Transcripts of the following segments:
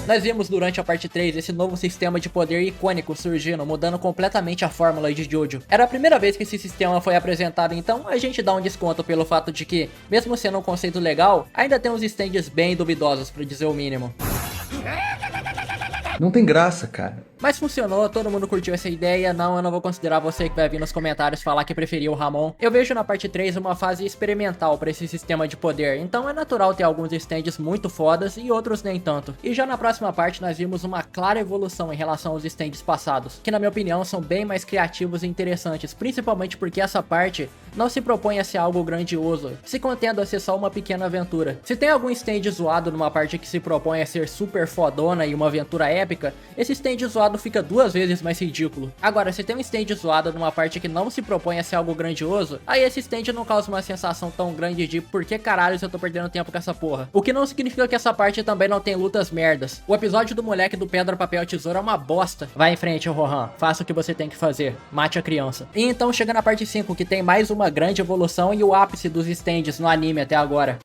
Nós vimos durante a parte 3 esse novo sistema de poder icônico surgindo, mudando completamente a fórmula de Jojo. Era a primeira vez que esse sistema foi apresentado, então a gente dá um desconto pelo fato de que, mesmo sendo um conceito legal, ainda tem uns stands bem duvidosos, pra dizer o mínimo. Não tem graça, cara. Mas funcionou, todo mundo curtiu essa ideia. Não, eu não vou considerar você que vai vir nos comentários falar que preferiu o Ramon. Eu vejo na parte 3 uma fase experimental para esse sistema de poder, então é natural ter alguns stands muito fodas e outros nem tanto. E já na próxima parte nós vimos uma clara evolução em relação aos stands passados, que na minha opinião são bem mais criativos e interessantes, principalmente porque essa parte não se propõe a ser algo grandioso, se contendo a ser só uma pequena aventura. Se tem algum stand zoado numa parte que se propõe a ser super fodona e uma aventura épica, esse stand zoado fica 2 vezes mais ridículo. Agora, se tem um stand zoado numa parte que não se propõe a ser algo grandioso, aí esse stand não causa uma sensação tão grande de por que caralho eu tô perdendo tempo com essa porra. O que não significa que essa parte também não tem lutas merdas. O episódio do moleque do pedra, papel, tesoura é uma bosta. Vai em frente, Rohan. Faça o que você tem que fazer. Mate a criança. E então chega na parte 5, que tem mais uma grande evolução e o ápice dos stands no anime até agora.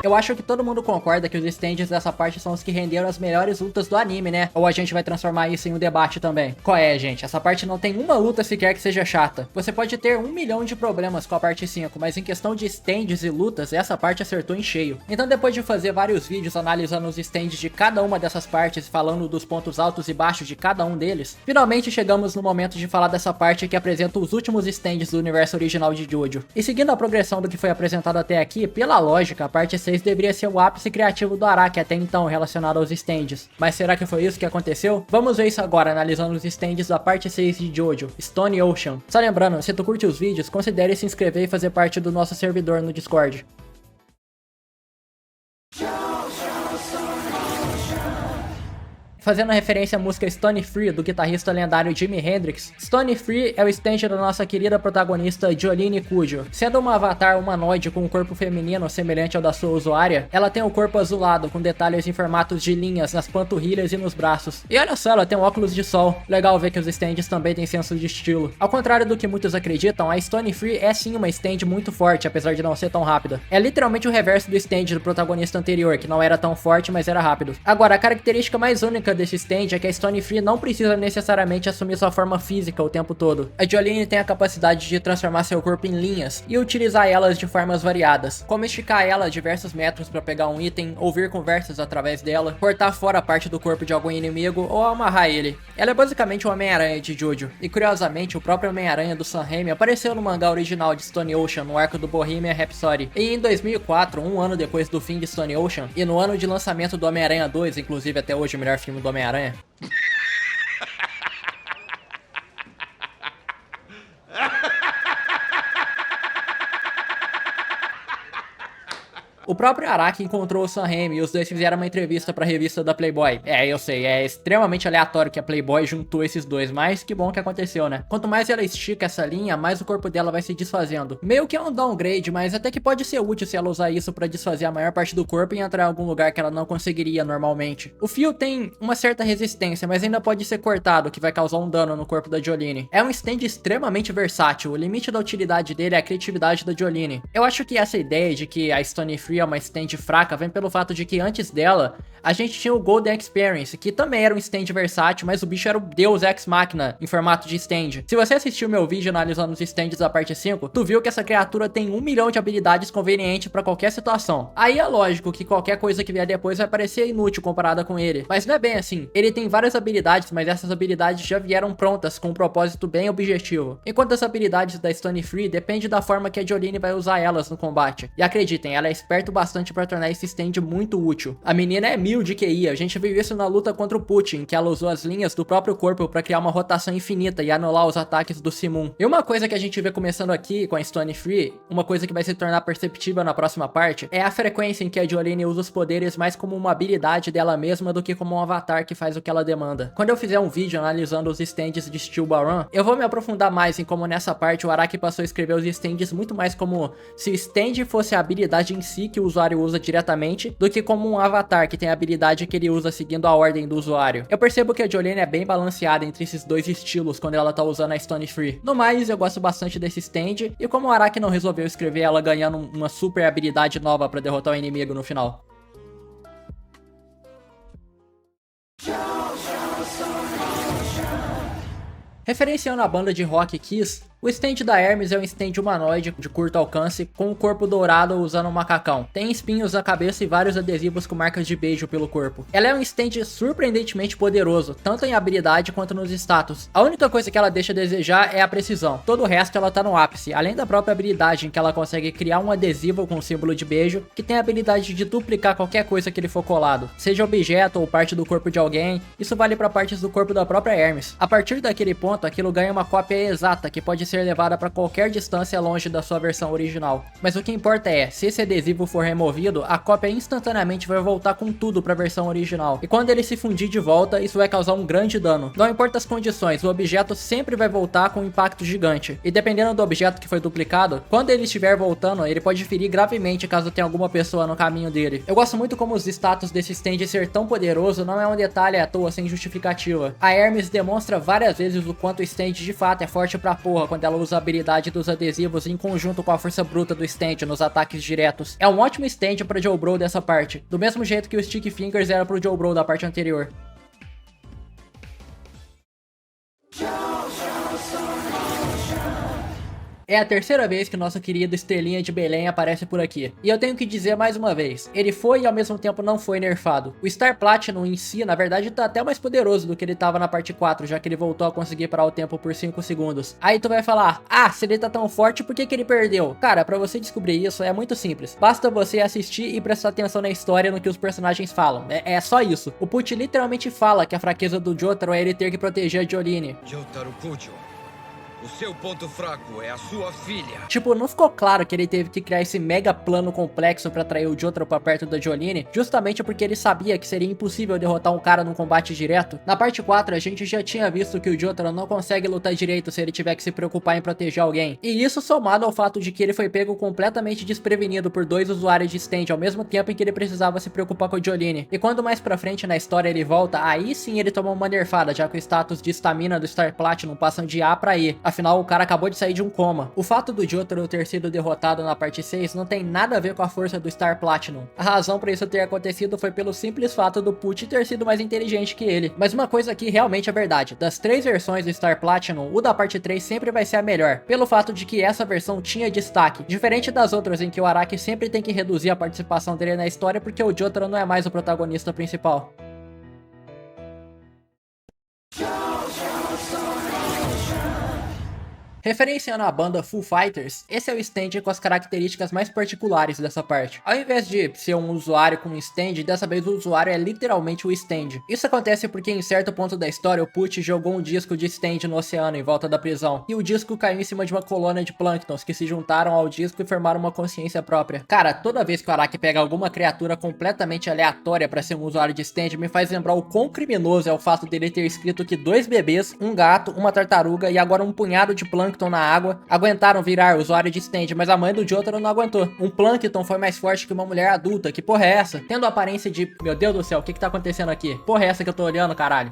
Eu acho que todo mundo concorda que os stands dessa parte são os que renderam as melhores lutas do anime, né? Ou a gente vai transformar isso em um debate também? Qual é, gente? Essa parte não tem uma luta sequer que seja chata. Você pode ter 1 milhão de problemas com a parte 5, mas em questão de stands e lutas, essa parte acertou em cheio. Então depois de fazer vários vídeos analisando os stands de cada uma dessas partes, falando dos pontos altos e baixos de cada um deles, finalmente chegamos no momento de falar dessa parte que apresenta os últimos stands do universo original de Jojo. E seguindo a progressão do que foi apresentado até aqui, pela lógica, a parte 6 deveria ser o ápice criativo do Araki até então relacionado aos stands. Mas será que foi isso que aconteceu? Vamos ver isso agora analisando os stands da parte 6 de Jojo, Stone Ocean. Só lembrando, se tu curte os vídeos, considere se inscrever e fazer parte do nosso servidor no Discord. Fazendo referência à música Stone Free do guitarrista lendário Jimi Hendrix, Stone Free é o stand da nossa querida protagonista Jolene Cujo. Sendo uma avatar humanoide com um corpo feminino semelhante ao da sua usuária, ela tem o corpo azulado com detalhes em formatos de linhas nas panturrilhas e nos braços. E olha só, ela tem um óculos de sol. Legal ver que os stands também têm senso de estilo. Ao contrário do que muitos acreditam, a Stone Free é sim uma stand muito forte, apesar de não ser tão rápida. É literalmente o reverso do stand do protagonista anterior, que não era tão forte, mas era rápido. Agora, a característica mais única desse stand é que a Stone Free não precisa necessariamente assumir sua forma física o tempo todo. A Jolene tem a capacidade de transformar seu corpo em linhas e utilizar elas de formas variadas, como esticar ela diversos metros para pegar um item, ouvir conversas através dela, cortar fora parte do corpo de algum inimigo ou amarrar ele. Ela é basicamente o Homem-Aranha de Jojo, e curiosamente o próprio Homem-Aranha do Sam Raimi apareceu no mangá original de Stone Ocean no arco do Bohemian Rhapsody. E em 2004, um ano depois do fim de Stone Ocean, e no ano de lançamento do Homem-Aranha 2, inclusive até hoje o melhor filme do Homem-Aranha, o próprio Araki encontrou o Sam Raimi e os dois fizeram uma entrevista pra revista da Playboy. É, eu sei, é extremamente aleatório que a Playboy juntou esses dois, mas que bom que aconteceu, né? Quanto mais ela estica essa linha, mais o corpo dela vai se desfazendo. Meio que é um downgrade, mas até que pode ser útil se ela usar isso pra desfazer a maior parte do corpo e entrar em algum lugar que ela não conseguiria normalmente. O fio tem uma certa resistência, mas ainda pode ser cortado, que vai causar um dano no corpo da Jolene. É um stand extremamente versátil, o limite da utilidade dele é a criatividade da Jolene. Eu acho que essa ideia de que a Stone Free é uma stand fraca vem pelo fato de que antes dela a gente tinha o Golden Experience, que também era um stand versátil, mas o bicho era o Deus Ex Machina em formato de stand. Se você assistiu meu vídeo analisando os stands da parte 5, tu viu que essa criatura tem 1 milhão de habilidades convenientes pra qualquer situação. Aí é lógico que qualquer coisa que vier depois vai parecer inútil comparada com ele, mas não é bem assim. Ele tem várias habilidades, mas essas habilidades já vieram prontas com um propósito bem objetivo. Enquanto as habilidades da Stone Free depende da forma que a Jolene vai usar elas no combate. E acreditem, ela é esperto bastante pra tornar esse stand muito útil. A menina é 1000 de QI, a gente viu isso na luta contra o Putin, que ela usou as linhas do próprio corpo pra criar uma rotação infinita e anular os ataques do Simon. E uma coisa que a gente vê começando aqui com a Stone Free, uma coisa que vai se tornar perceptível na próxima parte, é a frequência em que a Jolene usa os poderes mais como uma habilidade dela mesma do que como um avatar que faz o que ela demanda. Quando eu fizer um vídeo analisando os stands de Steel Baron, eu vou me aprofundar mais em como nessa parte o Araki passou a escrever os stands muito mais como se o stand fosse a habilidade em si que que o usuário usa diretamente do que como um avatar que tem a habilidade que ele usa seguindo a ordem do usuário. Eu percebo que a Jolene é bem balanceada entre esses dois estilos quando ela tá usando a Stone Free. No mais, eu gosto bastante desse stand, e como o Araki não resolveu escrever ela ganhando uma super habilidade nova pra derrotar o inimigo no final. Referenciando a banda de rock Kiss, o stand da Hermes é um stand humanoide de curto alcance com o corpo dourado usando um macacão. Tem espinhos na cabeça e vários adesivos com marcas de beijo pelo corpo. Ela é um stand surpreendentemente poderoso, tanto em habilidade quanto nos status. A única coisa que ela deixa a desejar é a precisão. Todo o resto ela tá no ápice, além da própria habilidade em que ela consegue criar um adesivo com símbolo de beijo que tem a habilidade de duplicar qualquer coisa que ele for colado, seja objeto ou parte do corpo de alguém. Isso vale para partes do corpo da própria Hermes. A partir daquele ponto, aquilo ganha uma cópia exata que pode ser levada para qualquer distância longe da sua versão original. Mas o que importa é, se esse adesivo for removido, a cópia instantaneamente vai voltar com tudo para a versão original. E quando ele se fundir de volta, isso vai causar um grande dano. Não importa as condições, o objeto sempre vai voltar com um impacto gigante. E dependendo do objeto que foi duplicado, quando ele estiver voltando, ele pode ferir gravemente caso tenha alguma pessoa no caminho dele. Eu gosto muito como os status desse stand ser tão poderoso não é um detalhe à toa sem justificativa. A Hermes demonstra várias vezes o quanto o stand de fato é forte pra porra quando ela usa a habilidade dos adesivos em conjunto com a força bruta do stand nos ataques diretos. É um ótimo stand pra Joe Bro dessa parte, do mesmo jeito que o Stick Fingers era pro Joe Bro da parte anterior. É a terceira vez que nosso querido Estrelinha de Belém aparece por aqui. E eu tenho que dizer mais uma vez, ele foi e ao mesmo tempo não foi nerfado. O Star Platinum em si, na verdade, tá até mais poderoso do que ele tava na parte 4, já que ele voltou a conseguir parar o tempo por 5 segundos. Aí tu vai falar, ah, se ele tá tão forte, por que ele perdeu? Cara, pra você descobrir isso é muito simples. Basta você assistir e prestar atenção na história no que os personagens falam. É só isso. O Pucci literalmente fala que a fraqueza do Jotaro é ele ter que proteger a Jolene. Jotaro Kujo. O seu ponto fraco é a sua filha. Tipo, não ficou claro que ele teve que criar esse mega plano complexo pra atrair o Jotaro pra perto da Jolene, justamente porque ele sabia que seria impossível derrotar um cara num combate direto? Na parte 4, a gente já tinha visto que o Jotaro não consegue lutar direito se ele tiver que se preocupar em proteger alguém. E isso somado ao fato de que ele foi pego completamente desprevenido por dois usuários de stand ao mesmo tempo em que ele precisava se preocupar com a Jolene. E quando mais pra frente na história ele volta, aí sim ele toma uma nerfada, já que o status de estamina do Star Platinum passam de A pra E. Afinal, o cara acabou de sair de um coma. O fato do Jotaro ter sido derrotado na parte 6 não tem nada a ver com a força do Star Platinum. A razão pra isso ter acontecido foi pelo simples fato do Pucci ter sido mais inteligente que ele. Mas uma coisa aqui realmente é verdade. Das 3 versões do Star Platinum, o da parte 3 sempre vai ser a melhor, pelo fato de que essa versão tinha destaque, diferente das outras em que o Araki sempre tem que reduzir a participação dele na história porque o Jotaro não é mais o protagonista principal. Referenciando a banda Foo Fighters, esse é o stand com as características mais particulares dessa parte. Ao invés de ser um usuário com um stand, dessa vez o usuário é literalmente o stand. Isso acontece porque em certo ponto da história o Pucci jogou um disco de stand no oceano em volta da prisão, e o disco caiu em cima de uma colônia de plânctons que se juntaram ao disco e formaram uma consciência própria. Cara, toda vez que o Araki pega alguma criatura completamente aleatória pra ser um usuário de stand, me faz lembrar o quão criminoso é o fato dele ter escrito que 2 bebês, um gato, uma tartaruga e agora um punhado de plâncton na água aguentaram virar usuário de stand, mas a mãe do Jotaro não aguentou. Um plâncton foi mais forte que uma mulher adulta, que porra é essa? Tendo a aparência de, meu Deus do céu, o que tá acontecendo aqui? Porra é essa que eu tô olhando, caralho?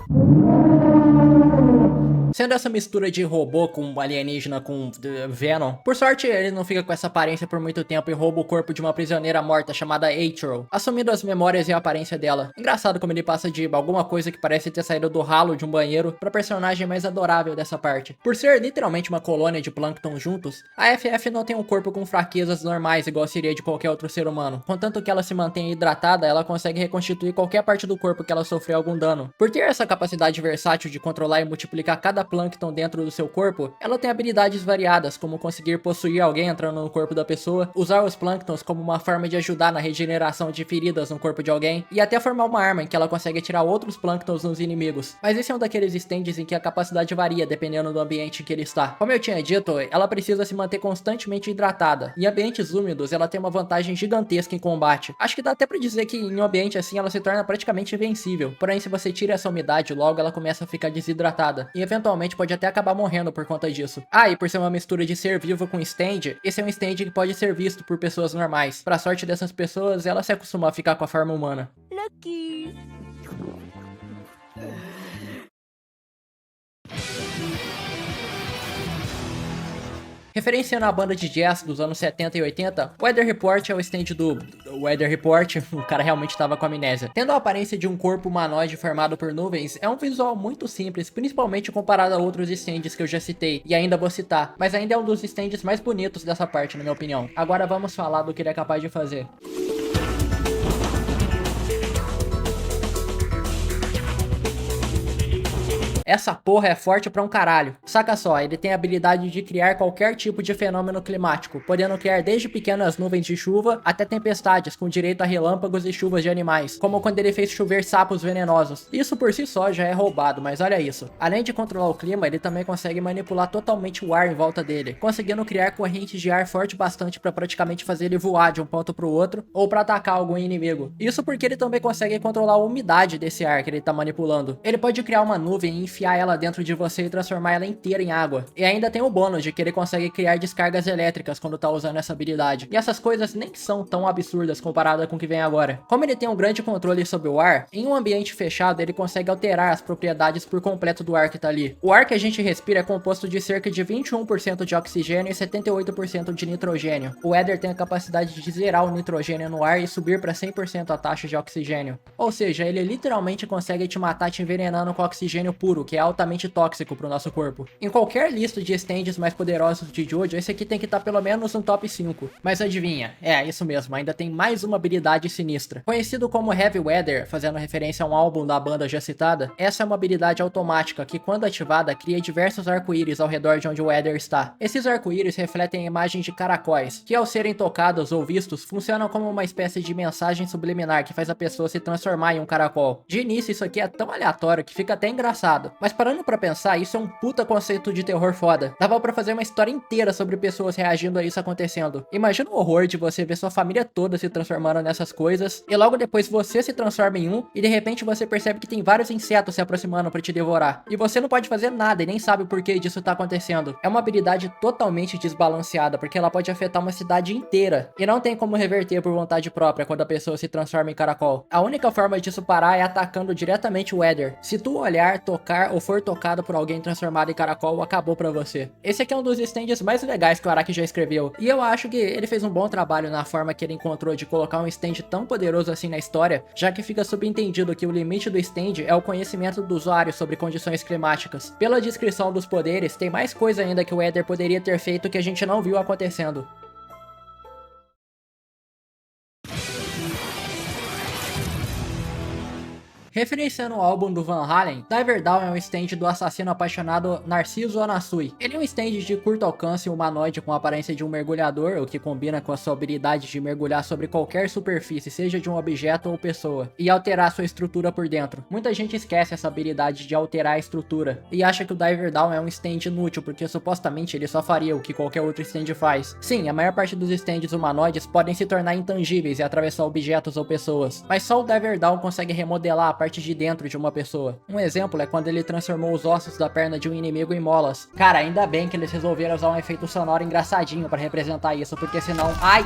Sendo essa mistura de robô com alienígena com Venom, por sorte ele não fica com essa aparência por muito tempo e rouba o corpo de uma prisioneira morta chamada Eiichiro, assumindo as memórias e a aparência dela. Engraçado como ele passa de alguma coisa que parece ter saído do ralo de um banheiro pra personagem mais adorável dessa parte. Por ser literalmente uma colônia de plâncton juntos, a FF não tem um corpo com fraquezas normais igual seria de qualquer outro ser humano. Contanto que ela se mantenha hidratada, ela consegue reconstituir qualquer parte do corpo que ela sofreu algum dano. Por ter essa capacidade versátil de controlar e multiplicar cada plâncton dentro do seu corpo, ela tem habilidades variadas, como conseguir possuir alguém entrando no corpo da pessoa, usar os plânctons como uma forma de ajudar na regeneração de feridas no corpo de alguém, e até formar uma arma em que ela consegue atirar outros plânctons nos inimigos. Mas esse é um daqueles stands em que a capacidade varia dependendo do ambiente em que ele está. Como eu tinha dito, ela precisa se manter constantemente hidratada. Em ambientes úmidos, ela tem uma vantagem gigantesca em combate. Acho que dá até pra dizer que em um ambiente assim ela se torna praticamente invencível. Porém, se você tira essa umidade, logo ela começa a ficar desidratada. E eventualmente eventualmente pode até acabar morrendo por conta disso. Ah, e por ser uma mistura de ser vivo com stand, esse é um stand que pode ser visto por pessoas normais. Pra sorte dessas pessoas, elas se acostumam a ficar com a forma humana. Lucky. Referenciando a banda de jazz dos anos 70 e 80, o Weather Report é o stand do Weather Report, o cara realmente estava com amnésia. Tendo a aparência de um corpo humanoide formado por nuvens, é um visual muito simples, principalmente comparado a outros stands que eu já citei, e ainda vou citar, mas ainda é um dos stands mais bonitos dessa parte, na minha opinião. Agora vamos falar do que ele é capaz de fazer. Essa porra é forte pra um caralho. Saca só, ele tem a habilidade de criar qualquer tipo de fenômeno climático, podendo criar desde pequenas nuvens de chuva até tempestades, com direito a relâmpagos e chuvas de animais, como quando ele fez chover sapos venenosos. Isso por si só já é roubado, mas olha isso. Além de controlar o clima, ele também consegue manipular totalmente o ar em volta dele, conseguindo criar correntes de ar forte bastante pra praticamente fazer ele voar de um ponto pro outro, ou pra atacar algum inimigo. Isso porque ele também consegue controlar a umidade desse ar que ele tá manipulando. Ele pode criar uma nuvem e enfiar ela dentro de você e transformar ela inteira em água. E ainda tem o bônus de que ele consegue criar descargas elétricas quando tá usando essa habilidade. E essas coisas nem são tão absurdas comparada com o que vem agora. Como ele tem um grande controle sobre o ar, em um ambiente fechado ele consegue alterar as propriedades por completo do ar que tá ali. O ar que a gente respira é composto de cerca de 21% de oxigênio e 78% de nitrogênio. O Weather tem a capacidade de zerar o nitrogênio no ar e subir para 100% a taxa de oxigênio. Ou seja, ele literalmente consegue te matar te envenenando com oxigênio puro, que é altamente tóxico pro nosso corpo. Em qualquer lista de stands mais poderosos de Jojo, esse aqui tem que estar pelo menos no top 5. Mas adivinha, é isso mesmo, ainda tem mais uma habilidade sinistra. Conhecido como Heavy Weather, fazendo referência a um álbum da banda já citada, essa é uma habilidade automática que, quando ativada, cria diversos arco-íris ao redor de onde o Weather está. Esses arco-íris refletem a imagem de caracóis, que ao serem tocados ou vistos, funcionam como uma espécie de mensagem subliminar que faz a pessoa se transformar em um caracol. De início, isso aqui é tão aleatório que fica até engraçado, mas parando pra pensar, isso é um puta conceito de terror foda. Dava pra fazer uma história inteira sobre pessoas reagindo a isso acontecendo. Imagina o horror de você ver sua família toda se transformando nessas coisas, e logo depois você se transforma em um, e de repente você percebe que tem vários insetos se aproximando pra te devorar. E você não pode fazer nada e nem sabe o porquê disso tá acontecendo. É uma habilidade totalmente desbalanceada, porque ela pode afetar uma cidade inteira, e não tem como reverter por vontade própria quando a pessoa se transforma em caracol. A única forma disso parar é atacando diretamente o Weather. Se tu olhar, tocar ou for tocado por alguém transformado em caracol, acabou pra você. Esse aqui é um dos stands mais legais que o Araki já escreveu, e eu acho que ele fez um bom trabalho na forma que ele encontrou de colocar um stand tão poderoso assim na história, já que fica subentendido que o limite do stand é o conhecimento do usuário sobre condições climáticas. Pela descrição dos poderes, tem mais coisa ainda que o Weather poderia ter feito que a gente não viu acontecendo. Referenciando o álbum do Van Halen, Diver Down é um stand do assassino apaixonado Narciso Anasui. Ele é um stand de curto alcance humanoide com a aparência de um mergulhador, o que combina com a sua habilidade de mergulhar sobre qualquer superfície, seja de um objeto ou pessoa, e alterar sua estrutura por dentro. Muita gente esquece essa habilidade de alterar a estrutura, e acha que o Diver Down é um stand inútil, porque supostamente ele só faria o que qualquer outro stand faz. Sim, a maior parte dos stands humanoides podem se tornar intangíveis e atravessar objetos ou pessoas, mas só o Diver Down consegue remodelar a parte de dentro de uma pessoa. Um exemplo é quando ele transformou os ossos da perna de um inimigo em molas. Cara, ainda bem que eles resolveram usar um efeito sonoro engraçadinho pra representar isso, porque senão... Ai!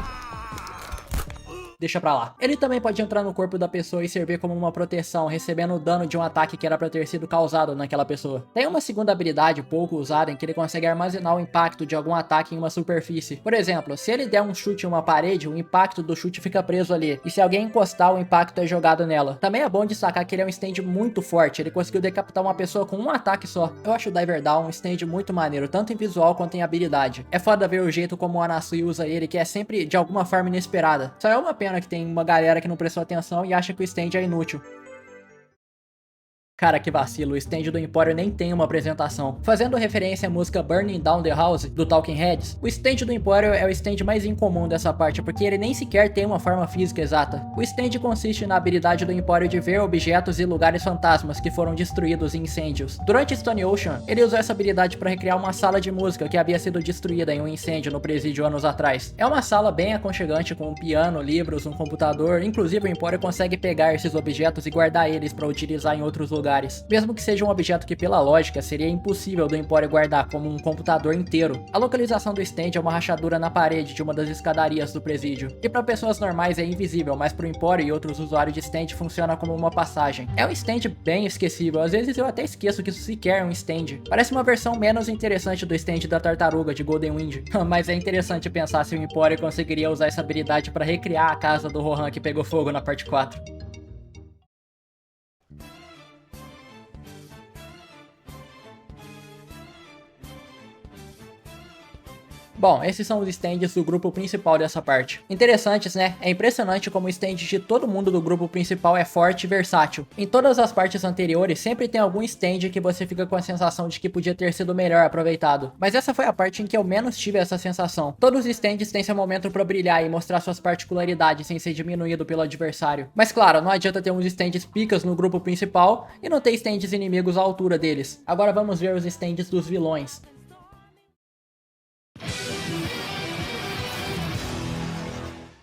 Deixa pra lá. Ele também pode entrar no corpo da pessoa e servir como uma proteção, recebendo o dano de um ataque que era pra ter sido causado naquela pessoa. Tem uma segunda habilidade pouco usada em que ele consegue armazenar o impacto de algum ataque em uma superfície. Por exemplo, se ele der um chute em uma parede, o impacto do chute fica preso ali, e se alguém encostar, o impacto é jogado nela. Também é bom destacar que ele é um stand muito forte, ele conseguiu decapitar uma pessoa com um ataque só. Eu acho o Diver Down um stand muito maneiro, tanto em visual quanto em habilidade. É foda ver o jeito como o Anasui usa ele, que é sempre de alguma forma inesperada. Só é uma pena que tem uma galera que não prestou atenção e acha que o stand é inútil. Cara, que vacilo, o stand do Empório nem tem uma apresentação. Fazendo referência à música Burning Down the House, do Talking Heads, o stand do Empório é o stand mais incomum dessa parte, porque ele nem sequer tem uma forma física exata. O stand consiste na habilidade do Empório de ver objetos e lugares fantasmas que foram destruídos em incêndios. Durante Stone Ocean, ele usou essa habilidade para recriar uma sala de música que havia sido destruída em um incêndio no presídio anos atrás. É uma sala bem aconchegante com um piano, livros, um computador, inclusive o Empório consegue pegar esses objetos e guardar eles para utilizar em outros lugares lugares, mesmo que seja um objeto que pela lógica seria impossível do Empório guardar como um computador inteiro. A localização do stand é uma rachadura na parede de uma das escadarias do presídio, que para pessoas normais é invisível, mas para o Empório e outros usuários de stand funciona como uma passagem. É um stand bem esquecível, às vezes eu até esqueço que isso sequer é um stand. Parece uma versão menos interessante do stand da tartaruga de Golden Wind, mas é interessante pensar se o Empório conseguiria usar essa habilidade para recriar a casa do Rohan que pegou fogo na parte 4. Bom, esses são os stands do grupo principal dessa parte. Interessantes, né? É impressionante como o stand de todo mundo do grupo principal é forte e versátil. Em todas as partes anteriores, sempre tem algum stand que você fica com a sensação de que podia ter sido melhor aproveitado. Mas essa foi a parte em que eu menos tive essa sensação. Todos os stands têm seu momento pra brilhar e mostrar suas particularidades sem ser diminuído pelo adversário. Mas claro, não adianta ter uns stands picas no grupo principal e não ter stands inimigos à altura deles. Agora vamos ver os stands dos vilões.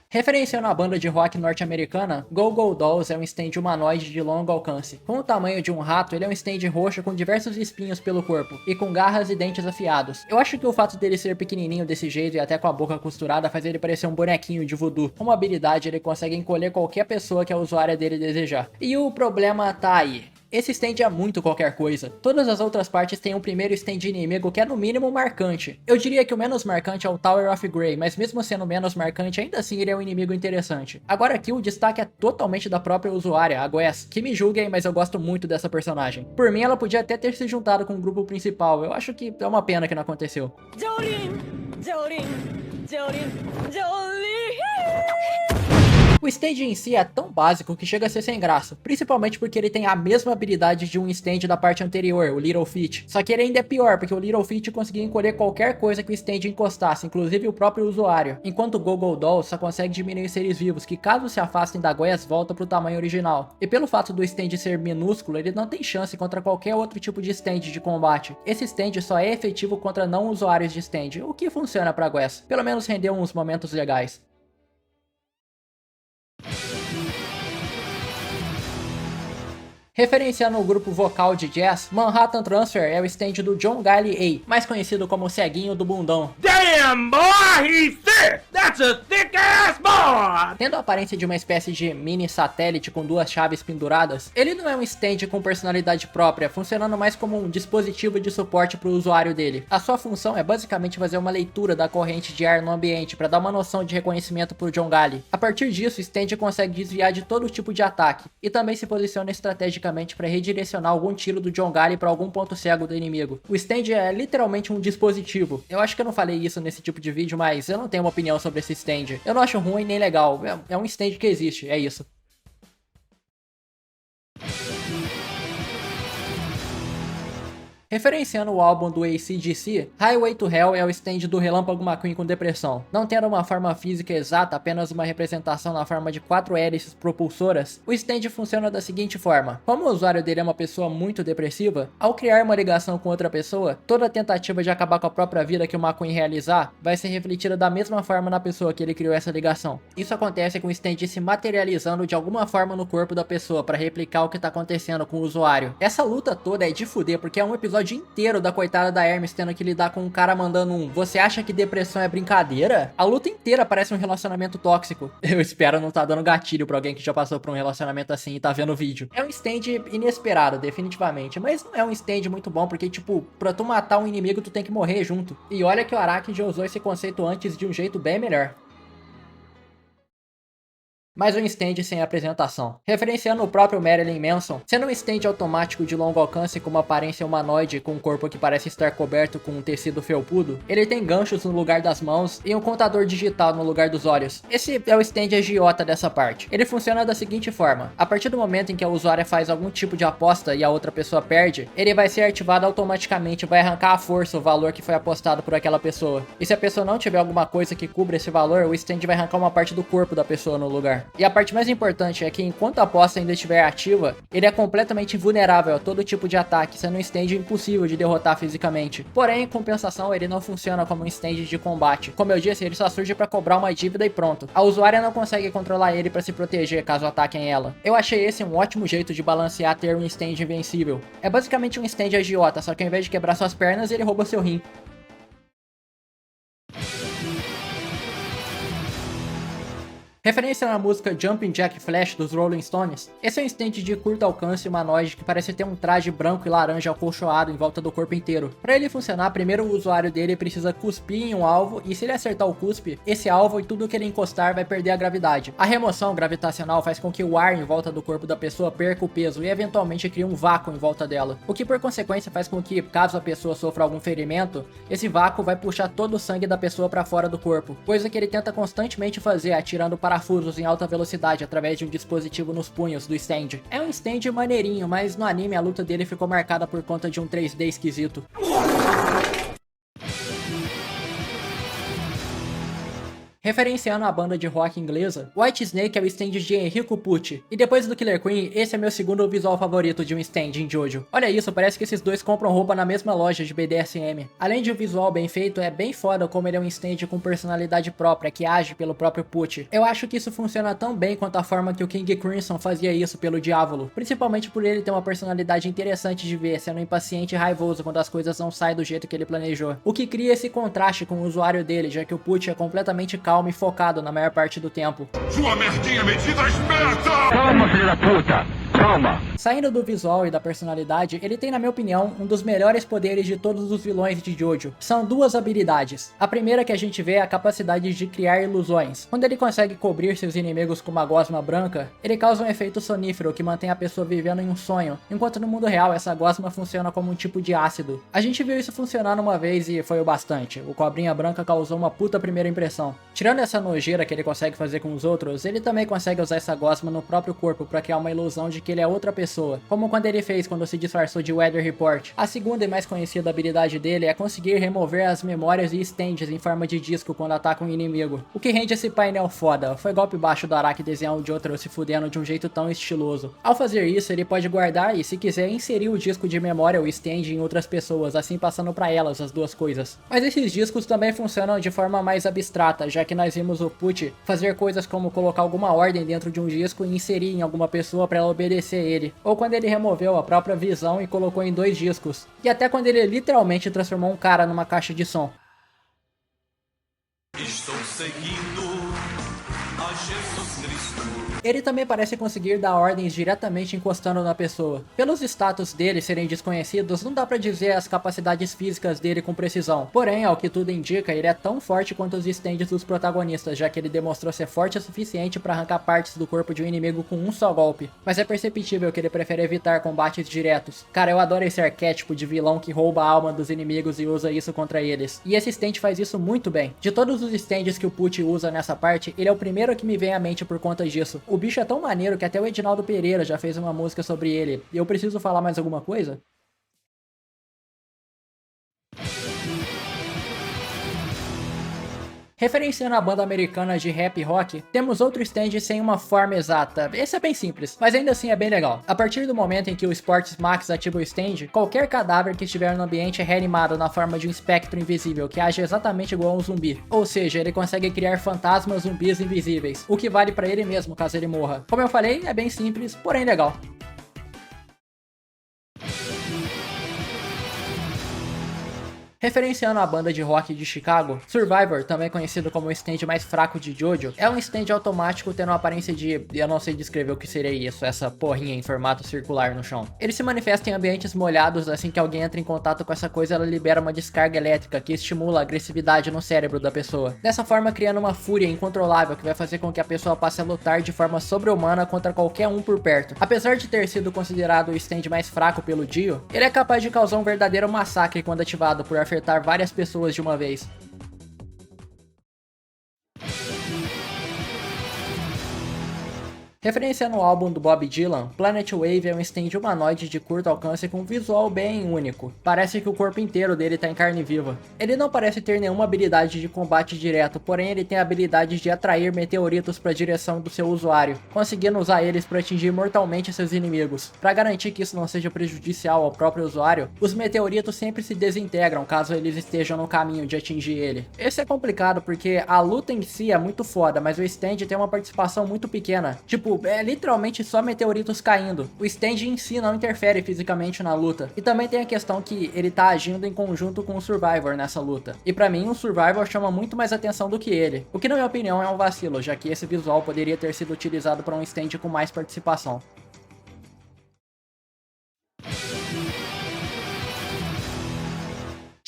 Referenciando a banda de rock norte-americana, Goo Goo Dolls é um stand humanoide de longo alcance. Com o tamanho de um rato, ele é um stand roxo com diversos espinhos pelo corpo, e com garras e dentes afiados. Eu acho que o fato dele ser pequenininho desse jeito e até com a boca costurada faz ele parecer um bonequinho de voodoo. Com uma habilidade, ele consegue encolher qualquer pessoa que a usuária dele desejar. E o problema tá aí. Esse stand é muito qualquer coisa. Todas as outras partes têm um primeiro stand inimigo que é no mínimo marcante. Eu diria que o menos marcante é o Tower of Grey, mas mesmo sendo menos marcante, ainda assim ele é um inimigo interessante. Agora aqui o destaque é totalmente da própria usuária, a Gwess, que me julguem, mas eu gosto muito dessa personagem. Por mim ela podia até ter se juntado com o grupo principal, eu acho que é uma pena que não aconteceu. O stand em si é tão básico que chega a ser sem graça, principalmente porque ele tem a mesma habilidade de um stand da parte anterior, o Little Feat. Só que ele ainda é pior, porque o Little Feat conseguia encolher qualquer coisa que o stand encostasse, inclusive o próprio usuário, enquanto o Goo Goo Dolls só consegue diminuir seres vivos que, caso se afastem da Gwess, voltam pro tamanho original. E pelo fato do stand ser minúsculo, ele não tem chance contra qualquer outro tipo de stand de combate. Esse stand só é efetivo contra não usuários de stand, o que funciona pra Gwess. Pelo menos rendeu uns momentos legais. Referenciando o grupo vocal de jazz, Manhattan Transfer é o stand do John Gotti A, mais conhecido como o ceguinho do bundão. Damn, boy, he's thick! That's a thick-ass boy! Tendo a aparência de uma espécie de mini satélite com duas chaves penduradas, ele não é um stand com personalidade própria, funcionando mais como um dispositivo de suporte para o usuário dele. A sua função é basicamente fazer uma leitura da corrente de ar no ambiente para dar uma noção de reconhecimento para o John Gotti. A partir disso, o stand consegue desviar de todo tipo de ataque, e também se posiciona estrategicamente para redirecionar algum tiro do John Gotti para algum ponto cego do inimigo. O stand é literalmente um dispositivo. Eu acho que eu não falei isso nesse tipo de vídeo, mas eu não tenho uma opinião sobre esse stand. Eu não acho ruim nem legal, é um stand que existe, é isso. Referenciando o álbum do AC/DC, Highway to Hell é o stand do Relâmpago McQueen com depressão. Não tendo uma forma física exata, apenas uma representação na forma de 4 hélices propulsoras, o stand funciona da seguinte forma. Como o usuário dele é uma pessoa muito depressiva, ao criar uma ligação com outra pessoa, toda tentativa de acabar com a própria vida que o McQueen realizar vai ser refletida da mesma forma na pessoa que ele criou essa ligação. Isso acontece com o stand se materializando de alguma forma no corpo da pessoa para replicar o que tá acontecendo com o usuário. Essa luta toda é de fuder, porque é um episódio inteiro da coitada da Hermes tendo que lidar com um cara mandando um "Você acha que depressão é brincadeira?" A luta inteira parece um relacionamento tóxico. Eu espero não tá dando gatilho pra alguém que já passou por um relacionamento assim e tá vendo o vídeo. É um stand inesperado, definitivamente, mas não é um stand muito bom porque, tipo, pra tu matar um inimigo tu tem que morrer junto. E olha que o Araki já usou esse conceito antes de um jeito bem melhor. Mais um stand sem apresentação. Referenciando o próprio Marilyn Manson, sendo um stand automático de longo alcance com uma aparência humanoide com um corpo que parece estar coberto com um tecido felpudo, ele tem ganchos no lugar das mãos e um contador digital no lugar dos olhos. Esse é o stand agiota dessa parte. Ele funciona da seguinte forma: a partir do momento em que a usuária faz algum tipo de aposta e a outra pessoa perde, ele vai ser ativado automaticamente e vai arrancar à força o valor que foi apostado por aquela pessoa. E se a pessoa não tiver alguma coisa que cubra esse valor, o stand vai arrancar uma parte do corpo da pessoa no lugar. E a parte mais importante é que enquanto a aposta ainda estiver ativa, ele é completamente vulnerável a todo tipo de ataque, sendo um stand impossível de derrotar fisicamente. Porém, em compensação, ele não funciona como um stand de combate. Como eu disse, ele só surge para cobrar uma dívida e pronto. A usuária não consegue controlar ele para se proteger caso ataquem ela. Eu achei esse um ótimo jeito de balancear ter um stand invencível. É basicamente um stand agiota, só que ao invés de quebrar suas pernas, ele rouba seu rim. Referência na música Jumpin' Jack Flash dos Rolling Stones, esse é um stand de curto alcance humanoide que parece ter um traje branco e laranja acolchoado em volta do corpo inteiro. Para ele funcionar, primeiro o usuário dele precisa cuspir em um alvo e se ele acertar o cuspe, esse alvo e tudo que ele encostar vai perder a gravidade. A remoção gravitacional faz com que o ar em volta do corpo da pessoa perca o peso e eventualmente crie um vácuo em volta dela, o que por consequência faz com que, caso a pessoa sofra algum ferimento, esse vácuo vai puxar todo o sangue da pessoa para fora do corpo, coisa que ele tenta constantemente fazer atirando parafusos em alta velocidade através de um dispositivo nos punhos do stand. É um stand maneirinho, mas no anime a luta dele ficou marcada por conta de um 3D esquisito. Referenciando a banda de rock inglesa, Whitesnake é o stand de Enrico Pucci, e depois do Killer Queen, esse é meu segundo visual favorito de um stand em Jojo. Olha isso, parece que esses dois compram roupa na mesma loja de BDSM. Além de um visual bem feito, é bem foda como ele é um stand com personalidade própria, que age pelo próprio Pucci. Eu acho que isso funciona tão bem quanto a forma que o King Crimson fazia isso pelo Diávolo, principalmente por ele ter uma personalidade interessante de ver, sendo impaciente e raivoso quando as coisas não saem do jeito que ele planejou. O que cria esse contraste com o usuário dele, já que o Pucci é completamente calmo e focado na maior parte do tempo. Sua merdinha metida esperta! Calma, filho da puta! Calma! Saindo do visual e da personalidade, ele tem, na minha opinião, um dos melhores poderes de todos os vilões de Jojo. São duas habilidades. A primeira que a gente vê é a capacidade de criar ilusões. Quando ele consegue cobrir seus inimigos com uma gosma branca, ele causa um efeito sonífero que mantém a pessoa vivendo em um sonho, enquanto no mundo real essa gosma funciona como um tipo de ácido. A gente viu isso funcionar uma vez e foi o bastante. O Cobrinha Branca causou uma puta primeira impressão. Tirando essa nojeira que ele consegue fazer com os outros, ele também consegue usar essa gosma no próprio corpo para criar uma ilusão de que ele é outra pessoa, como quando ele fez quando se disfarçou de Weather Report. A segunda e mais conhecida habilidade dele é conseguir remover as memórias e stands em forma de disco quando ataca um inimigo, o que rende esse painel foda. Foi golpe baixo do Araki desenhar um Jotaro se fudendo de um jeito tão estiloso. Ao fazer isso, ele pode guardar e, se quiser, inserir o disco de memória ou stand em outras pessoas, assim passando para elas as duas coisas. Mas esses discos também funcionam de forma mais abstrata, já que nós vimos o Pucci fazer coisas como colocar alguma ordem dentro de um disco e inserir em alguma pessoa para ela obedecer ele, ou quando ele removeu a própria visão e colocou em 2 discos, e até quando ele literalmente transformou um cara numa caixa de som. Estou seguindo a Jesus Cristo. Ele também parece conseguir dar ordens diretamente encostando na pessoa. Pelos status dele serem desconhecidos, não dá pra dizer as capacidades físicas dele com precisão. Porém, ao que tudo indica, ele é tão forte quanto os stands dos protagonistas, já que ele demonstrou ser forte o suficiente pra arrancar partes do corpo de um inimigo com um só golpe. Mas é perceptível que ele prefere evitar combates diretos. Cara, eu adoro esse arquétipo de vilão que rouba a alma dos inimigos e usa isso contra eles. E esse stand faz isso muito bem. De todos os stands que o Pucci usa nessa parte, ele é o primeiro que me vem à mente por conta disso. O bicho é tão maneiro que até o Edinaldo Pereira já fez uma música sobre ele. E eu preciso falar mais alguma coisa? Referenciando a banda americana de rap e rock, temos outro stand sem uma forma exata. Esse é bem simples, mas ainda assim é bem legal. A partir do momento em que o Sports Max ativa o stand, qualquer cadáver que estiver no ambiente é reanimado na forma de um espectro invisível, que age exatamente igual a um zumbi. Ou seja, ele consegue criar fantasmas zumbis invisíveis, o que vale pra ele mesmo caso ele morra. Como eu falei, é bem simples, porém legal. Referenciando a banda de rock de Chicago, Survivor, também conhecido como o stand mais fraco de Jojo, é um stand automático tendo uma aparência de... eu não sei descrever o que seria isso, essa porrinha em formato circular no chão. Ele se manifesta em ambientes molhados, assim que alguém entra em contato com essa coisa, ela libera uma descarga elétrica que estimula a agressividade no cérebro da pessoa. Dessa forma, criando uma fúria incontrolável que vai fazer com que a pessoa passe a lutar de forma sobre-humana contra qualquer um por perto. Apesar de ter sido considerado o stand mais fraco pelo Dio, ele é capaz de causar um verdadeiro massacre quando ativado por afetar várias pessoas de uma vez. Referenciando o álbum do Bob Dylan, Planet Wave é um stand humanoide de curto alcance com um visual bem único. Parece que o corpo inteiro dele tá em carne viva. Ele não parece ter nenhuma habilidade de combate direto, porém ele tem a habilidade de atrair meteoritos para a direção do seu usuário, conseguindo usar eles para atingir mortalmente seus inimigos. Para garantir que isso não seja prejudicial ao próprio usuário, os meteoritos sempre se desintegram caso eles estejam no caminho de atingir ele. Esse é complicado porque a luta em si é muito foda, mas o stand tem uma participação muito pequena. Tipo, é literalmente só meteoritos caindo. O stand em si não interfere fisicamente na luta. E também tem a questão que ele tá agindo em conjunto com o Survivor nessa luta. E pra mim, o Survivor chama muito mais atenção do que ele. O que na minha opinião é um vacilo, já que esse visual poderia ter sido utilizado para um stand com mais participação.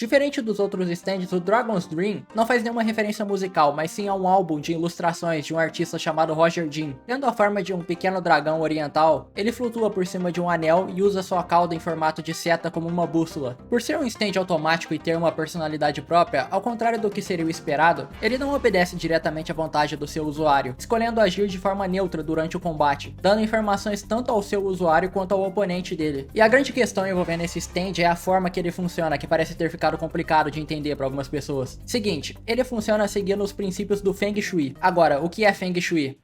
Diferente dos outros stands, o Dragon's Dream não faz nenhuma referência musical, mas sim a um álbum de ilustrações de um artista chamado Roger Dean. Tendo a forma de um pequeno dragão oriental, ele flutua por cima de um anel e usa sua cauda em formato de seta como uma bússola. Por ser um stand automático e ter uma personalidade própria, ao contrário do que seria o esperado, ele não obedece diretamente à vontade do seu usuário, escolhendo agir de forma neutra durante o combate, dando informações tanto ao seu usuário quanto ao oponente dele. E a grande questão envolvendo esse stand é a forma que ele funciona, que parece ter ficado complicado de entender para algumas pessoas. Seguinte, ele funciona seguindo os princípios do Feng Shui. Agora, o que é Feng Shui?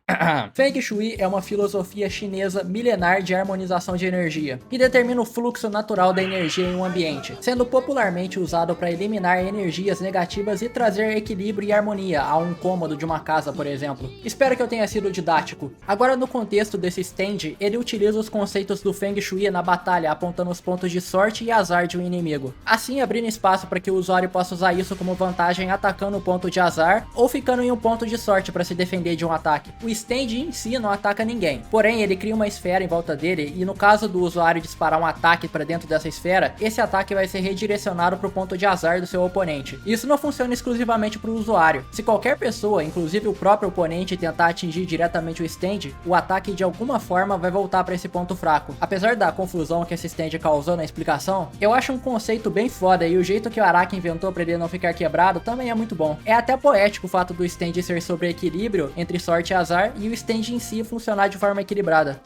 Feng Shui é uma filosofia chinesa milenar de harmonização de energia, que determina o fluxo natural da energia em um ambiente, sendo popularmente usado para eliminar energias negativas e trazer equilíbrio e harmonia a um cômodo de uma casa, por exemplo. Espero que eu tenha sido didático. Agora, no contexto desse stand, ele utiliza os conceitos do Feng Shui na batalha, apontando os pontos de sorte e azar de um inimigo, assim abrindo espaço para que o usuário possa usar isso como vantagem atacando o ponto de azar ou ficando em um ponto de sorte para se defender de um ataque. O stand em si não ataca ninguém, porém ele cria uma esfera em volta dele e no caso do usuário disparar um ataque para dentro dessa esfera, esse ataque vai ser redirecionado para o ponto de azar do seu oponente. Isso não funciona exclusivamente para o usuário. Se qualquer pessoa, inclusive o próprio oponente, tentar atingir diretamente o stand, o ataque de alguma forma vai voltar para esse ponto fraco. Apesar da confusão que esse stand causou na explicação, eu acho um conceito bem foda e o jeito que o Araki inventou para ele não ficar quebrado também é muito bom. É até poético o fato do stand ser sobre equilíbrio entre sorte e azar e o stand em si funcionar de forma equilibrada.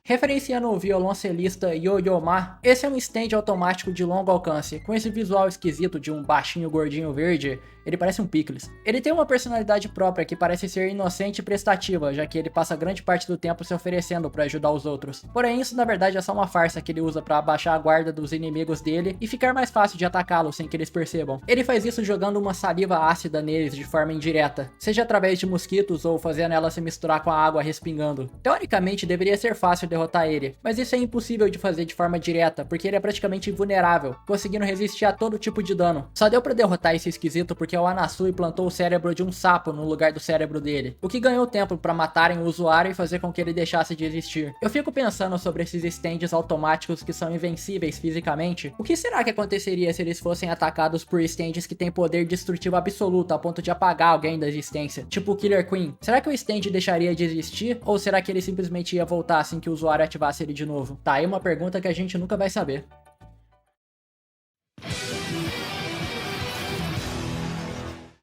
Referenciando o violoncelista Yo-Yo Ma, esse é um stand automático de longo alcance, com esse visual esquisito de um baixinho gordinho verde, ele parece um picles. Ele tem uma personalidade própria que parece ser inocente e prestativa, já que ele passa grande parte do tempo se oferecendo para ajudar os outros. Porém, isso na verdade é só uma farsa que ele usa para abaixar a guarda dos inimigos dele e ficar mais fácil de atacá-los sem que eles percebam. Ele faz isso jogando uma saliva ácida neles de forma indireta, seja através de mosquitos ou fazendo ela se misturar com a água respingando. Teoricamente deveria ser fácil derrotar ele, mas isso é impossível de fazer de forma direta, porque ele é praticamente invulnerável, conseguindo resistir a todo tipo de dano. Só deu pra derrotar esse esquisito porque o Anasui plantou o cérebro de um sapo no lugar do cérebro dele, o que ganhou tempo pra matarem o usuário e fazer com que ele deixasse de existir. Eu fico pensando sobre esses stands automáticos que são invencíveis fisicamente. O que será que aconteceria se eles fossem atacados por stands que têm poder destrutivo absoluto a ponto de apagar alguém da existência? Tipo o Killer Queen. Será que o stand deixaria de existir? Ou será que ele simplesmente ia voltar assim que o usuário ativasse ele de novo? Tá aí uma pergunta que a gente nunca vai saber.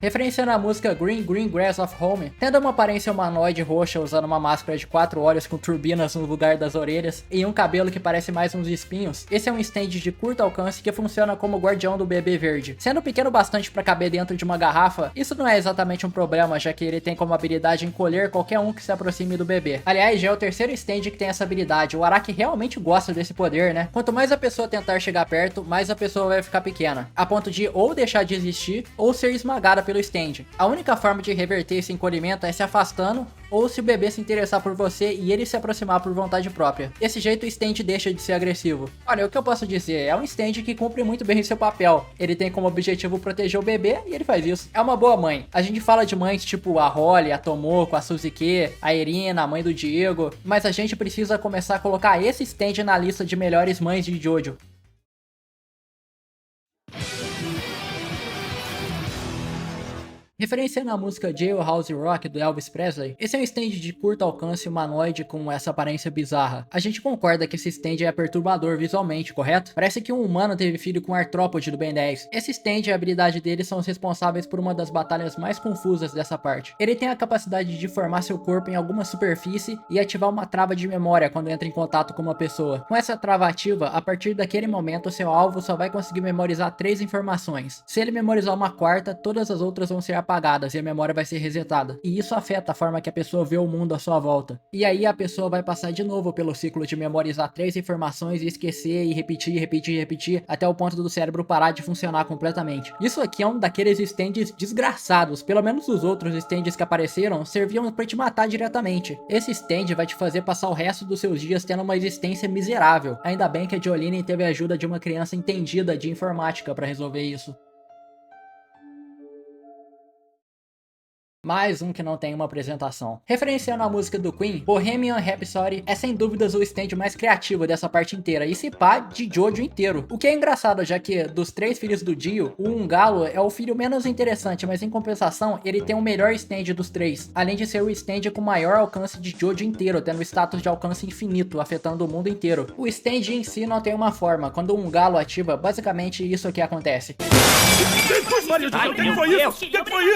Referenciando a música Green Green Grass of Home, tendo uma aparência humanoide roxa usando uma máscara de 4 olhos com turbinas no lugar das orelhas e um cabelo que parece mais uns espinhos, esse é um stand de curto alcance que funciona como guardião do bebê verde. Sendo pequeno bastante para caber dentro de uma garrafa, isso não é exatamente um problema, já que ele tem como habilidade encolher qualquer um que se aproxime do bebê. Aliás, já é o terceiro stand que tem essa habilidade. O Araki realmente gosta desse poder, né? Quanto mais a pessoa tentar chegar perto, mais a pessoa vai ficar pequena, a ponto de ou deixar de existir ou ser esmagada pelo stand. A única forma de reverter esse encolhimento é se afastando ou se o bebê se interessar por você e ele se aproximar por vontade própria. Desse jeito o stand deixa de ser agressivo. Olha, o que eu posso dizer, é um stand que cumpre muito bem seu papel. Ele tem como objetivo proteger o bebê e ele faz isso. É uma boa mãe. A gente fala de mães tipo a Holly, a Tomoko, a Suzuki, a Irina, a mãe do Diego, mas a gente precisa começar a colocar esse stand na lista de melhores mães de Jojo. Referenciando a música Jailhouse Rock do Elvis Presley, esse é um stand de curto alcance humanoide com essa aparência bizarra. A gente concorda que esse stand é perturbador visualmente, correto? Parece que um humano teve filho com um artrópode do Ben 10. Esse stand e a habilidade dele são os responsáveis por uma das batalhas mais confusas dessa parte. Ele tem a capacidade de formar seu corpo em alguma superfície e ativar uma trava de memória quando entra em contato com uma pessoa. Com essa trava ativa, a partir daquele momento seu alvo só vai conseguir memorizar 3 informações. Se ele memorizar uma quarta, todas as outras vão ser apagadas e a memória vai ser resetada. E isso afeta a forma que a pessoa vê o mundo à sua volta. E aí a pessoa vai passar de novo pelo ciclo de memorizar 3 informações e esquecer e repetir, até o ponto do cérebro parar de funcionar completamente. Isso aqui é um daqueles stands desgraçados. Pelo menos os outros stands que apareceram serviam pra te matar diretamente. Esse stand vai te fazer passar o resto dos seus dias tendo uma existência miserável. Ainda bem que a Jolene teve a ajuda de uma criança entendida de informática pra resolver isso. Mais um que não tem uma apresentação. Referenciando a música do Queen, Bohemian Rhapsody é sem dúvidas o stand mais criativo dessa parte inteira, e se pá, de Jojo inteiro. O que é engraçado, já que dos 3 filhos do Dio, o Ungalo é o filho menos interessante, mas em compensação, ele tem o melhor stand dos 3, além de ser o stand com maior alcance de Jojo inteiro, tendo status de alcance infinito, afetando o mundo inteiro. O stand em si não tem uma forma, quando o Ungalo ativa, basicamente isso que acontece.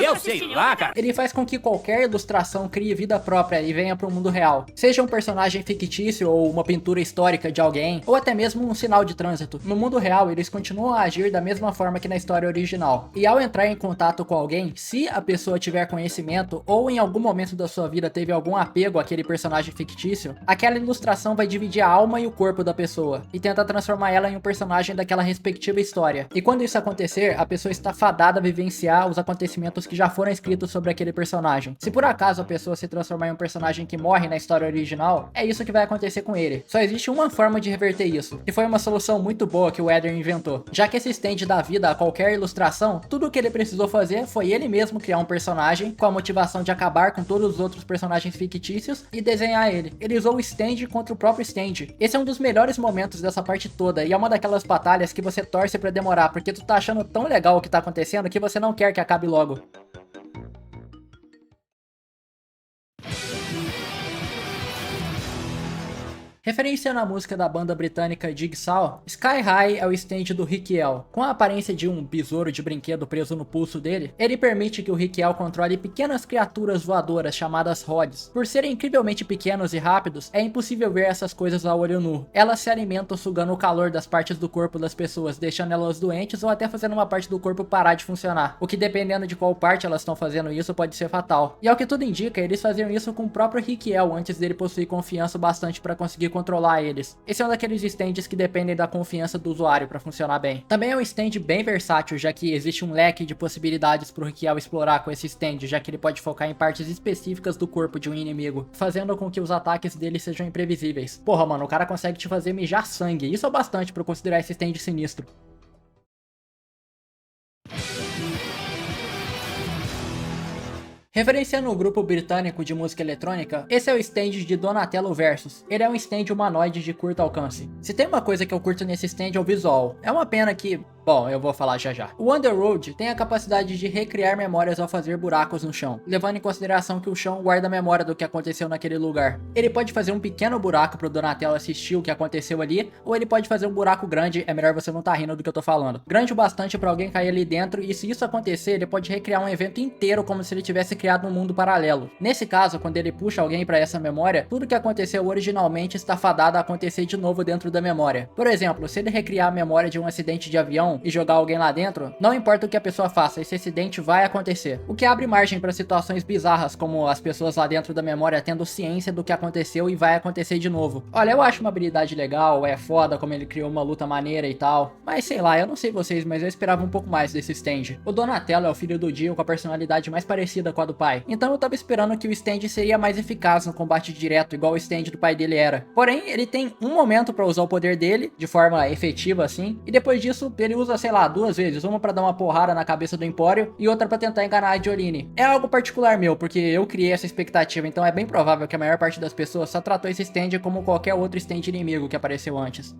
Eu sei lá, cara. Ele faz com que qualquer ilustração crie vida própria e venha para o mundo real. Seja um personagem fictício ou uma pintura histórica de alguém, ou até mesmo um sinal de trânsito. No mundo real, eles continuam a agir da mesma forma que na história original. E ao entrar em contato com alguém, se a pessoa tiver conhecimento ou em algum momento da sua vida teve algum apego àquele personagem fictício, aquela ilustração vai dividir a alma e o corpo da pessoa e tentar transformar ela em um personagem daquela respectiva história. E quando isso acontecer, a pessoa está fadada a vivenciar os acontecimentos que já foram escritos sobre aquele personagem. Se por acaso a pessoa se transformar em um personagem que morre na história original, é isso que vai acontecer com ele. Só existe uma forma de reverter isso, que foi uma solução muito boa que o Eder inventou. Já que esse stand dá vida a qualquer ilustração, tudo o que ele precisou fazer foi ele mesmo criar um personagem com a motivação de acabar com todos os outros personagens fictícios e desenhar ele. Ele usou o stand contra o próprio stand. Esse é um dos melhores momentos dessa parte toda e é uma daquelas batalhas que você torce pra demorar, porque tu tá achando tão legal o que tá acontecendo que você não quer que acabe logo. Referenciando a música da banda britânica Jigsaw, Sky High é o stand do Rikiel. Com a aparência de um besouro de brinquedo preso no pulso dele, ele permite que o Rikiel controle pequenas criaturas voadoras chamadas rods. Por serem incrivelmente pequenos e rápidos, é impossível ver essas coisas a olho nu. Elas se alimentam sugando o calor das partes do corpo das pessoas, deixando elas doentes ou até fazendo uma parte do corpo parar de funcionar. O que, dependendo de qual parte elas estão fazendo isso, pode ser fatal. E ao que tudo indica, eles faziam isso com o próprio Rikiel antes dele possuir confiança bastante para conseguir controlar eles. Esse é um daqueles stands que dependem da confiança do usuário para funcionar bem. Também é um stand bem versátil, já que existe um leque de possibilidades pro Rikiel explorar com esse stand, já que ele pode focar em partes específicas do corpo de um inimigo, fazendo com que os ataques dele sejam imprevisíveis. Porra, mano, o cara consegue te fazer mijar sangue. Isso é bastante pra eu considerar esse stand sinistro. Referenciando o grupo britânico de música eletrônica, esse é o stand de Donatello Versus. Ele é um stand humanoide de curto alcance. Se tem uma coisa que eu curto nesse stand é o visual. É uma pena que... bom, eu vou falar já já. O Underworld tem a capacidade de recriar memórias ao fazer buracos no chão, levando em consideração que o chão guarda a memória do que aconteceu naquele lugar. Ele pode fazer um pequeno buraco pro Donatello assistir o que aconteceu ali, ou ele pode fazer um buraco grande, é melhor você não tá rindo do que eu tô falando. Grande o bastante pra alguém cair ali dentro, e se isso acontecer, ele pode recriar um evento inteiro como se ele tivesse criado um mundo paralelo. Nesse caso, quando ele puxa alguém pra essa memória, tudo que aconteceu originalmente está fadado a acontecer de novo dentro da memória. Por exemplo, se ele recriar a memória de um acidente de avião e jogar alguém lá dentro, não importa o que a pessoa faça, esse acidente vai acontecer. O que abre margem para situações bizarras, como as pessoas lá dentro da memória tendo ciência do que aconteceu e vai acontecer de novo. Olha, eu acho uma habilidade legal, é foda como ele criou uma luta maneira e tal, mas sei lá, eu não sei vocês, mas eu esperava um pouco mais desse stand. O Donatello é o filho do Dio com a personalidade mais parecida com a do pai, então eu tava esperando que o stand seria mais eficaz no combate direto, igual o stand do pai dele era. Porém, ele tem um momento para usar o poder dele, de forma efetiva assim, e depois disso ele usa, sei lá, 2 vezes, uma pra dar uma porrada na cabeça do Empório e outra pra tentar enganar a Jolene. É algo particular meu, porque eu criei essa expectativa, então é bem provável que a maior parte das pessoas só tratou esse stand como qualquer outro stand inimigo que apareceu antes.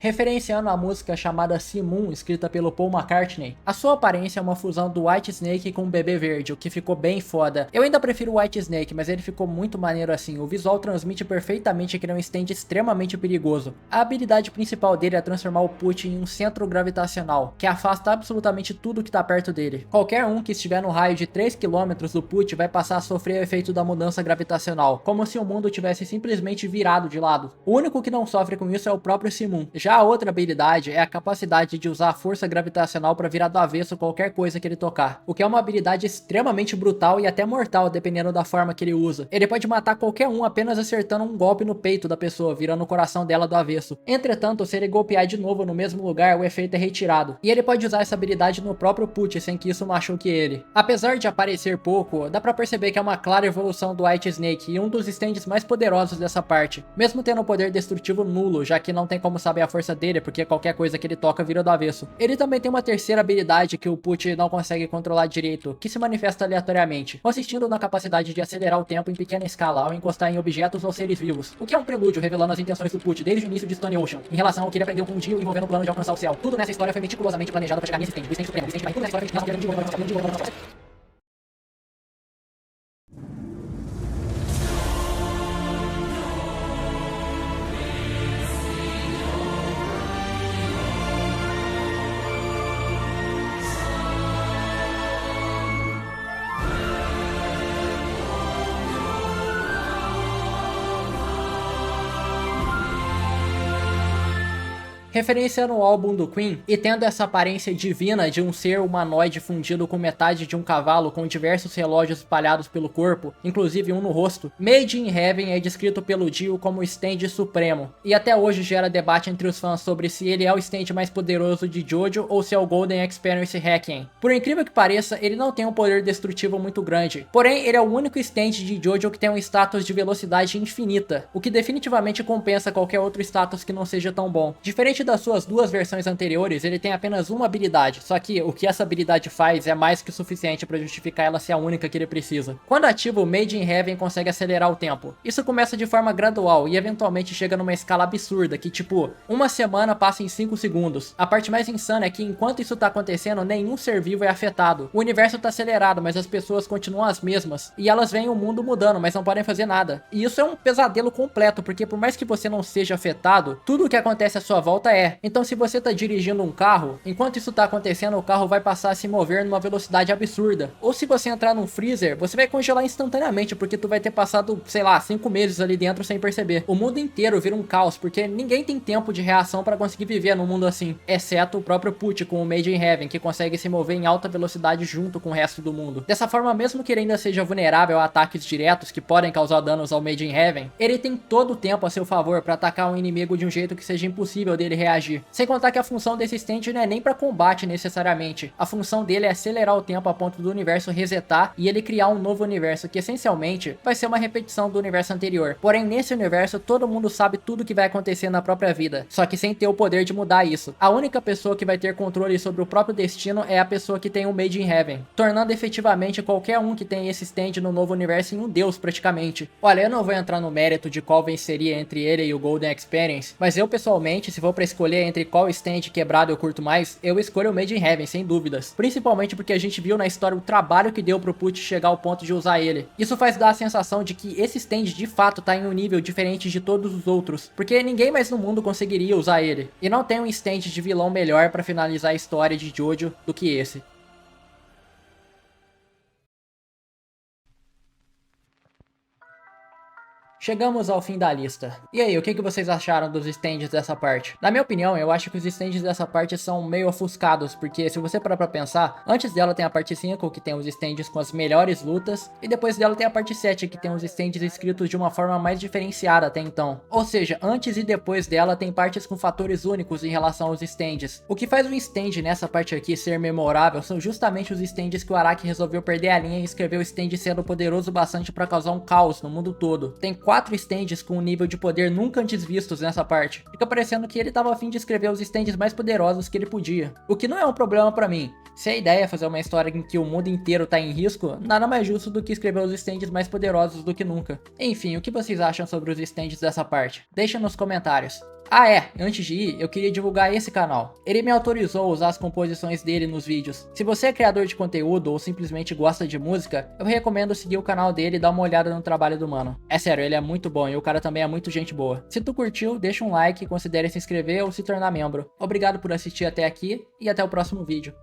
Referenciando a música chamada Simoon, escrita pelo Paul McCartney, a sua aparência é uma fusão do Whitesnake com o Bebê Verde, o que ficou bem foda. Eu ainda prefiro o Whitesnake, mas ele ficou muito maneiro assim, o visual transmite perfeitamente que ele é um stand extremamente perigoso. A habilidade principal dele é transformar o Put em um centro gravitacional, que afasta absolutamente tudo que tá perto dele. Qualquer um que estiver no raio de 3 km do Put vai passar a sofrer o efeito da mudança gravitacional, como se o mundo tivesse simplesmente virado de lado. O único que não sofre com isso é o próprio Simoon. Já a outra habilidade é a capacidade de usar a força gravitacional para virar do avesso qualquer coisa que ele tocar, o que é uma habilidade extremamente brutal e até mortal dependendo da forma que ele usa. Ele pode matar qualquer um apenas acertando um golpe no peito da pessoa, virando o coração dela do avesso. Entretanto, se ele golpear de novo no mesmo lugar, o efeito é retirado. E ele pode usar essa habilidade no próprio Put sem que isso machuque ele. Apesar de aparecer pouco, dá pra perceber que é uma clara evolução do Whitesnake e um dos stands mais poderosos dessa parte, mesmo tendo um poder destrutivo nulo, já que não tem como saber a força dele, porque qualquer coisa que ele toca vira do avesso. Ele também tem uma terceira habilidade que o Put não consegue controlar direito, que se manifesta aleatoriamente, consistindo na capacidade de acelerar o tempo em pequena escala ao encostar em objetos ou seres vivos, o que é um prelúdio revelando as intenções do Put desde o início de Stone Ocean, em relação ao que ele aprendeu com um Dio envolvendo o plano de alcançar o céu. Tudo nessa história foi meticulosamente planejado para chegar nesse stand, o stand supremo, o stand que vai tudo nessa história foi de referenciando o álbum do Queen e tendo essa aparência divina de um ser humanoide fundido com metade de um cavalo com diversos relógios espalhados pelo corpo, inclusive um no rosto, Made in Heaven é descrito pelo Dio como o stand supremo, e até hoje gera debate entre os fãs sobre se ele é o stand mais poderoso de JoJo ou se é o Golden Experience Hacking. Por incrível que pareça, ele não tem um poder destrutivo muito grande, porém ele é o único stand de JoJo que tem um status de velocidade infinita, o que definitivamente compensa qualquer outro status que não seja tão bom. Diferente das suas duas versões anteriores, ele tem apenas uma habilidade, só que o que essa habilidade faz é mais que o suficiente para justificar ela ser a única que ele precisa. Quando ativa, o Made in Heaven consegue acelerar o tempo. Isso começa de forma gradual e eventualmente chega numa escala absurda, que tipo, uma semana passa em 5 segundos. A parte mais insana é que enquanto isso tá acontecendo, nenhum ser vivo é afetado. O universo tá acelerado, mas as pessoas continuam as mesmas, e elas veem o mundo mudando, mas não podem fazer nada. E isso é um pesadelo completo, porque por mais que você não seja afetado, tudo o que acontece à sua volta é. Então se você tá dirigindo um carro, enquanto isso tá acontecendo, o carro vai passar a se mover numa velocidade absurda. Ou se você entrar num freezer, você vai congelar instantaneamente, porque tu vai ter passado, sei lá, 5 meses ali dentro sem perceber. O mundo inteiro vira um caos, porque ninguém tem tempo de reação para conseguir viver num mundo assim, exceto o próprio Put com o Made in Heaven, que consegue se mover em alta velocidade junto com o resto do mundo. Dessa forma, mesmo que ele ainda seja vulnerável a ataques diretos que podem causar danos ao Made in Heaven, ele tem todo o tempo a seu favor para atacar um inimigo de um jeito que seja impossível dele reagir. Sem contar que a função desse stand não é nem para combate necessariamente. A função dele é acelerar o tempo a ponto do universo resetar e ele criar um novo universo que essencialmente vai ser uma repetição do universo anterior. Porém, nesse universo todo mundo sabe tudo que vai acontecer na própria vida, só que sem ter o poder de mudar isso. A única pessoa que vai ter controle sobre o próprio destino é a pessoa que tem o Made in Heaven, tornando efetivamente qualquer um que tem esse stand no novo universo em um deus praticamente. Olha, eu não vou entrar no mérito de qual venceria entre ele e o Golden Experience, mas eu pessoalmente, se for para escolher entre qual stand quebrado eu curto mais, eu escolho o Made in Heaven, sem dúvidas. Principalmente porque a gente viu na história o trabalho que deu pro Put chegar ao ponto de usar ele. Isso faz dar a sensação de que esse stand de fato tá em um nível diferente de todos os outros, porque ninguém mais no mundo conseguiria usar ele. E não tem um stand de vilão melhor pra finalizar a história de JoJo do que esse. Chegamos ao fim da lista. E aí, o que vocês acharam dos stands dessa parte? Na minha opinião, eu acho que os stands dessa parte são meio ofuscados, porque se você parar pra pensar, antes dela tem a parte 5, que tem os stands com as melhores lutas, e depois dela tem a parte 7, que tem os stands escritos de uma forma mais diferenciada até então. Ou seja, antes e depois dela tem partes com fatores únicos em relação aos stands. O que faz um stand nessa parte aqui ser memorável são justamente os stands que o Araki resolveu perder a linha e escreveu o stand sendo poderoso bastante pra causar um caos no mundo todo. Tem 4 stands com um nível de poder nunca antes vistos nessa parte. Fica parecendo que ele tava a fim de escrever os stands mais poderosos que ele podia. O que não é um problema pra mim. Se a ideia é fazer uma história em que o mundo inteiro tá em risco, nada mais justo do que escrever os stands mais poderosos do que nunca. Enfim, o que vocês acham sobre os stands dessa parte? Deixa nos comentários. Ah é, antes de ir, eu queria divulgar esse canal. Ele me autorizou a usar as composições dele nos vídeos. Se você é criador de conteúdo ou simplesmente gosta de música, eu recomendo seguir o canal dele e dar uma olhada no trabalho do mano. É sério, ele é muito bom e o cara também é muito gente boa. Se tu curtiu, deixa um like, considere se inscrever ou se tornar membro. Obrigado por assistir até aqui e até o próximo vídeo.